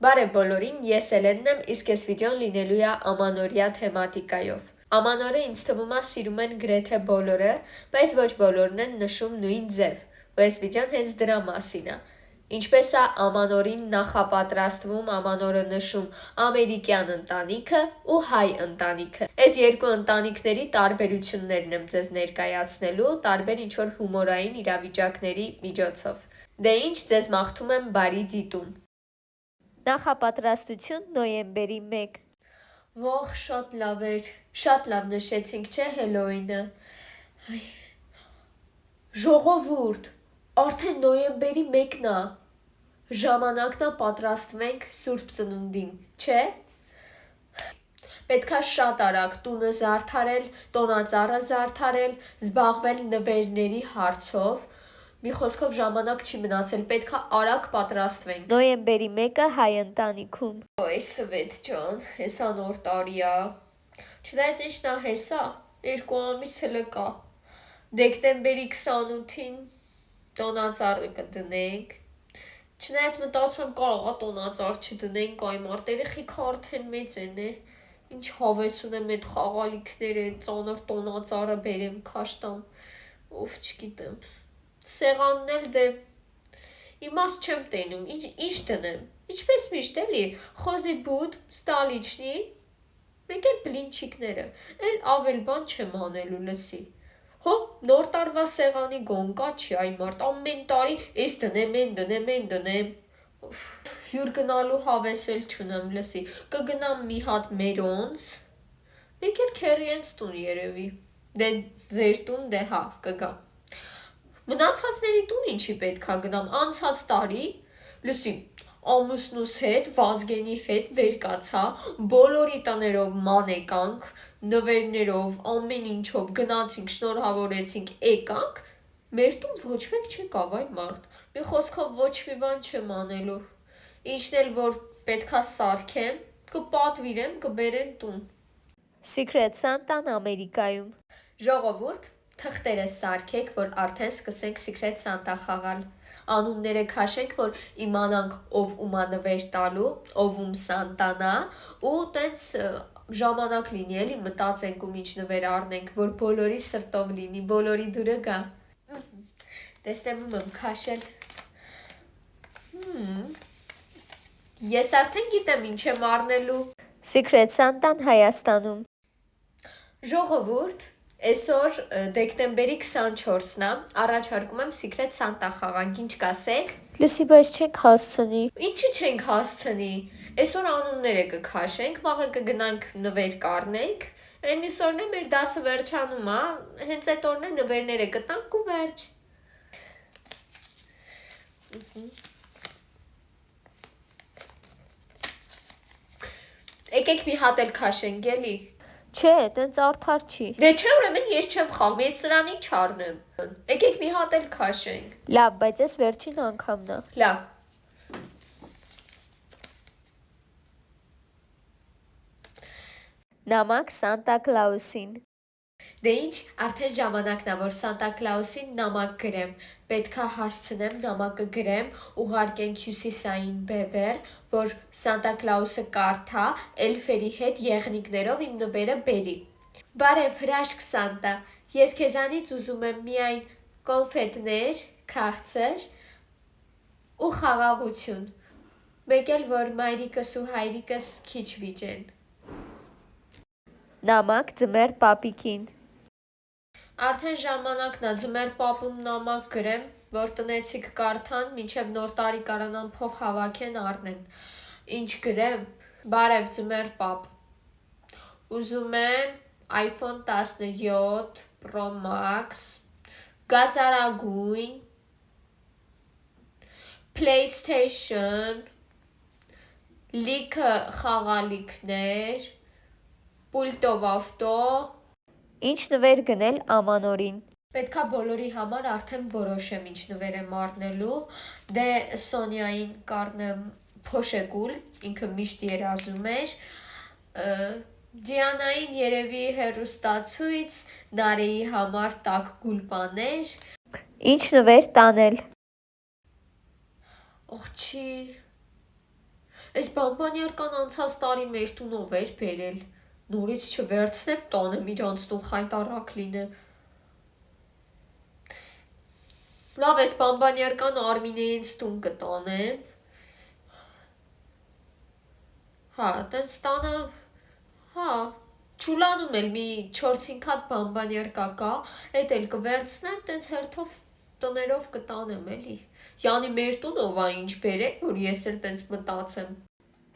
Բարև բոլորին, ես Էլենն եմ, իսկ այս վիդեոն լինելու է ամանորյա թեմատիկայով։ Ամանորը ինձ թվում է սիրում են գրեթե բոլորը, բայց ոչ բոլորն են նշում նույն ձև, ու այս վիդեոն հենց դրա մասին է։ Ինչպես է ամանորին նախապատրաստվում, ամանորը նշում ամերիկյան ընտանիքը ու հայ ընտանիքը։ Այս երկու ընտանիքների տարբերություններն եմ ձեզ ներկայացնելու, տարբեր ինչ-որ հումորային իրավիճակների միջոցով։ Դե ինչ, ձեզ մաղթում եմ բարի դիտում։ Նախապատրաստություն նոյեմբերի 1 Ողջ շատ լավ էր, շատ լավ նշեցինք, չէ Հելոուինը։ Ժողովուրդ, արդեն նոյեմբերի 1-ն է։ Ժամանակն է պատրաստվենք Սուրբ Ծնունդին, չէ։ Պետքա շատ արագ տունը զարդարել, տոնածառը զարդարել, զբաղվել նվերների հարցով։ Մի խոսքով ժամանակ չի մնացել, պետքա արագ պատրաստվենք։ Նոյեմբերի 1-ը հայ ընտանիքում։ Ոյ Սվետ ջան, հեսա նոր տարի է։ Չնայած ինչն է հեսա, 2 ամիս հլը կա։ Դեկտեմբերի 28-ին տոնածառը կդնենք։ Չնայած մտածում եմ կարող է տոնածառ չդնենք, այ մարդ երեխիքը արդեն մեծ են է։ Ինչ հավես ունեմ այդ խաղալիքները, ծանր տոնածառը բերեմ քաշտամ, ով չգիտեմ։ Սեղանն էլ դե իմաստ չեմ տենում, ինչ դնեմ, ինչպես միշտ էլի, խոզի բուտ, ստալիչնի, մեկ էլ բլինչիկները, էլ ավել բան չեմ անելու լսի։ Հո, նոր տարվա սեղանի գոնկա չի այ մարդ, ամեն տարի էս դնեմ, են դնեմ, են դնեմ։ Հյուր գնալու հավես էլ չունեմ լսի, կգնամ մի հատ մերոնց, մեկ էլ քեռիենց տուն երևի, դե ձեր տուն դե հա, կգամ։ Մնացածների տուն ինչի պետքա գնամ, անցած տարի, լսի, ամուսնուս հետ, Վազգենի հետ վեր կացա, բոլորի տներով ման եկանք, նվերներով, ամեն ինչով գնացինք, շնորհավորեցինք, եկանք, մեր տուն ոչ մեկ չեկավ այ մարդ, մի խոսքով ոչ մի բան չեմ անելու, ինչն էլ որ պետքա սարքեմ, կպատվիրեմ, կբերեն տուն։ Secret Santa-ն Ամերիկայում։ Ժողովուրդ, թղթերը սարքեք, որ արդեն սկսենք Secret Santa խաղալ։ Անունները քաշենք, որ իմանանք ով ումա նվեր տալու, ով ում Սանտանա, ու տենց ժամանակ լինի էլի մտածենք ում ինչ նվեր առնենք, որ բոլորի սրտով լինի, բոլորի դուրը գա։ Տեսնեմ ում եմ քաշել։ Ես արդեն գիտեմ ինչ եմ առնելու։ Secret Santa-ն Հայաստանում։ Ժողովուրդ, այսօր դեկտեմբերի 24-ն է, առաջարկում եմ Secret Santa խաղանք, ինչ կասեք։ Լսի, բայց չենք հասցնի։ Ինչի չենք հասցնի, այսօր անունները կքաշենք, վաղը կգնանք նվեր կառնենք, այնպես օրն է մեր դասը վերջանում է, հենց այդ օրն է նվերները կտանք ու վերջ։ Եկեք մի հատ էլ քաշենք էլի։ Չէ, տենց արդար չի։ Դե չէ, ուրեմն ես չեմ խաղում, ես սրանի չառնեմ։ Եկեք մի հատ էլ քաշենք։ Լավ, բայց այս վերջին անգամն է։ Լավ։ Նամակ Սանտա Կլաուսին։ Դե ինչ, արդեն ժամանակն է, որ Սանտա Կլաուսին նամակ գրեմ, պետքա հասցնեմ նամակը գրեմ, ուղարկենք հյուսիսային բևեռ, որ Սանտա Կլաուսը կարդա, էլֆերի հետ եղնիկներով իմ նվերը բերի։ Բարև հրաշք Սանտա, ես քեզանից ուզում եմ միայն կոնֆետներ, քաղցր ու խաղաղություն, մեկ էլ որ մայրիկս ու հայրիկս քիչ վիճեն։ Նամակ Ձմեռ պապիկին։ Արդեն ժամանակն է ձմեռ պապուն նամակ գրեմ, որ տնեցիք կարդան, մինչև նոր տարի կարանան փող հավաքեն առնեն։ Ինչ գրեմ, բարև ձմեռ պապ, ուզում եմ iPhone 17 Pro Max, գազարագույն, PlayStation, լիքը խաղալիքներ, պուլտով ավտո։ Ինչ նվեր գնել ամանորին։ Պետքա բոլորի համար արդեն որոշեմ ինչ նվեր եմ առնելու, դե Սոնյային կառնեմ փոշեկուլ, ինքը միշտ երազում էր, Դիանային երևի հեռուստացույց, Նարեի համար տաք գուլպաներ։ Ինչ նվեր տանել։ Ողջի, Այս բամբանյարկան անցած տարի մեր տունով էր բերել։ Նորից չվերցնեմ տանեմ իրանց տուն խայտառակ լինե։ Լավ, այս բամբանյարկան Արմինեինց տուն կտանեմ։ Հա, տենց տանը, հա, Չուլանում էլ մի 4-5 հատ բամբանյարկա կա, էդ էլ կվերցնեմ, տենց հերթով տներով կտանեմ էլի։ Յանի մեր տունով ա ինչ բերեք, որ ես էլ տենց մտածեմ։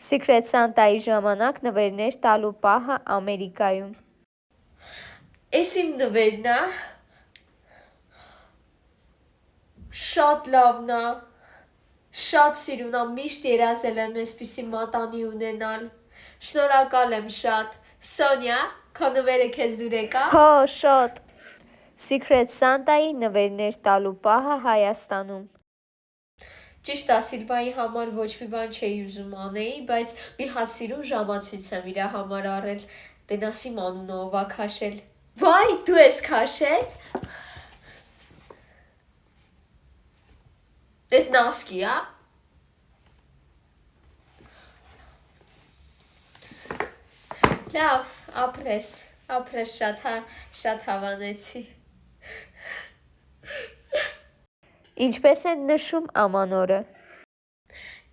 Secret Santa-ի ժամանակ նվերներ տալու պահը Ամերիկայում։ Էս իմ նվերն ա։ Շատ լավն ա։ Շատ սիրուն ա, միշտ երազել եմ էսպիսի մատանի ունենալ։ Շնորհակալ եմ շատ։ Սոնյա, քո նվերը քեզ դուր եկա։ Հո, շատ։ Secret Santa-ի նվերներ տալու պահը Հայաստանում։ Ճիշտ ա, Սիլվայի համար ոչ մի բան չէի ուզում անեի, բայց մի հատ սիրուն ժամացույց եմ իրա համար առել։ Տենասիմ անունը ով ա քաշել։ Վայ, դու ես քաշել։ Էս նասկի ա։ Լավ, ապրես շատ հավանեցի։ Ինչպես են նշում ամանորը։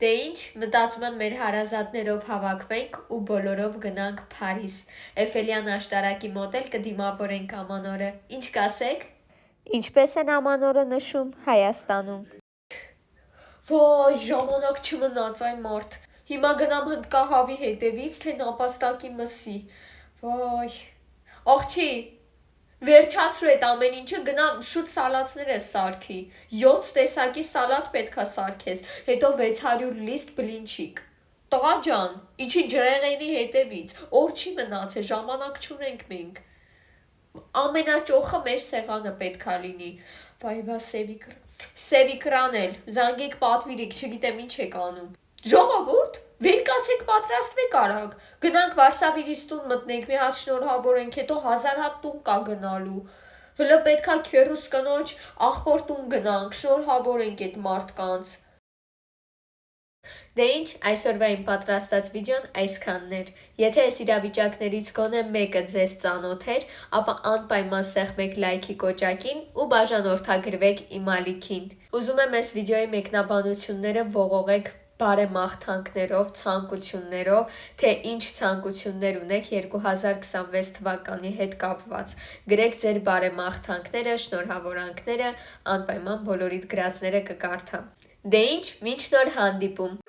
Դե ինչ, մտածում եմ մեր հարազատներով հավաքվենք ու բոլորով գնանք Փարիզ։ Էֆելյան աշտարակի մոտ էլ կդիմավորենք ամանորը։ Ինչ կասեք։ Ինչպես են ամանորը նշում Հայաստանում։ Ոյ, ժամանակ չմնաց այ մարդ։ Հիմա գնամ հնդկահավի հետևից, թե նապաստակի մսի։ Ոյ, աղջի, վերջացրու այդ ամեն ինչը, գնամ շուտ սալատները սարքի։ 7 տեսակի սալատ պետքա սարքես, հետո 600 լիստ բլինչիկ։ Տղա ջան, ինչի ջրեղենի հետևից, օր չի մնացել, ժամանակ չունենք մենք։ Ամենաճոխը մեր սեղանը պետքա լինի։ Վայ, բա Սևիկրան էլ, զանգեք պատվիրիք, չգիտեմ ինչ եք անում։ Ժողովուրդ, վեր կացեք պատրաստվեք արագ, գնանք Վարշավիրից տուն մտնենք, մի հատ շնորհավորենք, հետո 1000 հատ տուն կա գնալու։ Հլը պետքա քերուս կնոջ աղբոր տուն գնանք, շնորհավորենք այդ մարդկանց։ Դե ինչ, այսօրվա իմ պատրաստած վիդեոն այսքանն էր։ Եթե այս իրավիճակներից գոնե մեկը ձեզ ծանոթ էր, ապա անպայման սեղմեք լայքի կոճակին ու բաժանորդագրվեք իմ ալիքին։ Ուզում եմ այս վիդեոյի մեկնաբանությունները ողողեք բարեմաղթանքներով, ցանկություններով, թե ինչ ցանկություններ ունեք 2026 թվականի հետ կապված։ Գրեք ձեր բարեմաղթանքները, շնորհավորանքները, անպայման բոլորիդ գրածները կկարդամ։ Դե ինչ, մինչ նոր հանդիպում։